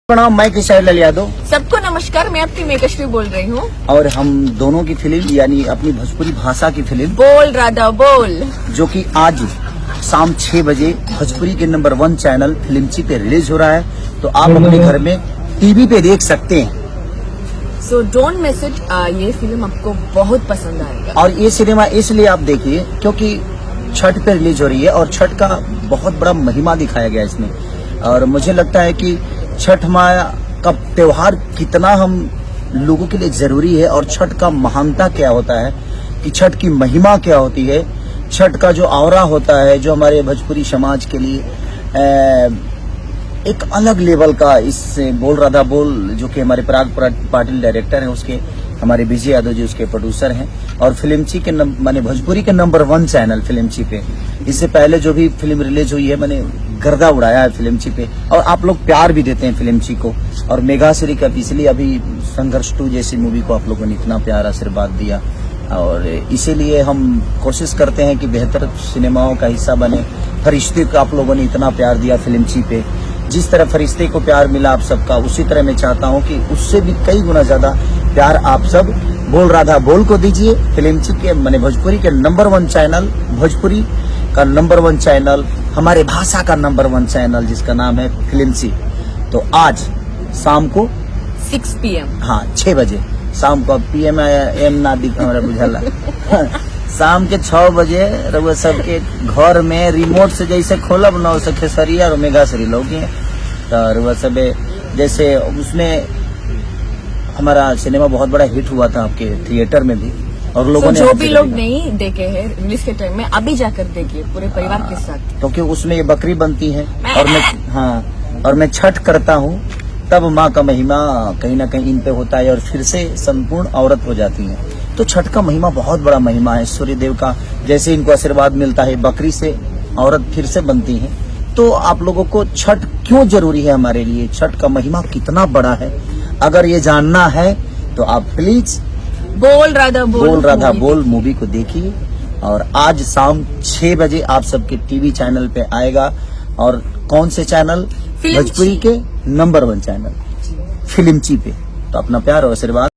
प्रणाम, मैं किशोर लाल यादव सबको नमस्कार। मैं आपकी मेकश्री बोल रही हूँ। और हम दोनों की फिल्म यानी अपनी भोजपुरी भाषा की फिल्म बोल राधा बोल, जो कि आज शाम 6 बजे भोजपुरी के नंबर 1 चैनल फिल्मची पे रिलीज हो रहा है, तो आप अपने घर में टीवी पे देख सकते हैं। So don't miss it. ये फिल्म आपको बहुत पसंद आएगा। और ये सिनेमा इसलिए आप देखिए क्योंकि छठ पे रिलीज हो रही है और छठ का बहुत बड़ा महिमा दिखाया गया इसमें। और मुझे लगता है कि छठ माँ का त्योहार कितना हम लोगों के लिए जरूरी है और छठ का महानता क्या होता है, कि छठ की महिमा क्या होती है, छठ का जो ऑरा होता है जो हमारे भोजपुरी समाज के लिए एक अलग लेवल का। इस बोल राधा बोल जो कि हमारे पराग पाटिल डायरेक्टर हैं, उसके हमारे विजय यादव जी उसके प्रोड्यूसर हैं, और फिल्मची के माने भोजपुरी के नंबर 1 चैनल फिल्मची पे इससे पहले जो भी फिल्म रिलीज हुई है मैंने गर्दा उड़ाया है फिल्मची पे। और आप लोग प्यार भी देते हैं फिल्मची को, और मेघाश्री का इसलिए अभी संघर्ष 2 जैसी मूवी को आप लोगों ने इतना प्यार आशीर्वाद दिया, और इसीलिए हम कोशिश करते हैं कि बेहतर सिनेमाओं का हिस्सा बने। फरिश्ते को आप लोगों ने इतना प्यार दिया फिल्मची पे, जिस तरह फरिश्ते को प्यार मिला आप सबका, उसी तरह मैं चाहता हूं कि उससे भी कई गुना ज्यादा प्यार आप सब बोल राधा बोल को दीजिए। फिल्मची के माने भोजपुरी के नंबर 1 चैनल, भोजपुरी का नंबर 1 चैनल, हमारे भाषा का नंबर 1 चैनल जिसका नाम है फिल्मची। तो आज शाम को 6 PM, हाँ 6 बजे शाम को, PM एम ना दिख हमारा बुझाला शाम के 6 बजे रउआ सबके घर में रिमोट से जैसे खोलब ना उसे खेसरिया और मेघाश्री लोग तो रउआ सब जैसे उसमें हमारा सिनेमा बहुत बड़ा हिट हुआ था आपके थिएटर में भी, और लोगों ने जो भी लोग नहीं देखे हैं रिलीज के टाइम में अभी जाकर देखिए पूरे परिवार के साथ, क्योंकि उसमें ये बकरी बनती है और मैं छठ करता हूँ, तब माँ का महिमा कहीं ना कहीं इन पे होता है और फिर से संपूर्ण औरत हो जाती है। तो छठ का महिमा बहुत बड़ा महिमा है। सूर्य देव का जैसे इनको आशीर्वाद मिलता है, बकरी से औरत फिर से बनती है। तो आप लोगों को छठ क्यों जरूरी है हमारे लिए, छठ का महिमा कितना बड़ा है, अगर ये जानना है तो आप प्लीज बोल राधा बोल मूवी को देखिए। और आज शाम 6 बजे आप सबके टीवी चैनल पे आएगा। और कौन से चैनल? भोजपुरी के नंबर 1 चैनल फिल्मची पे। तो अपना प्यार और आशीर्वाद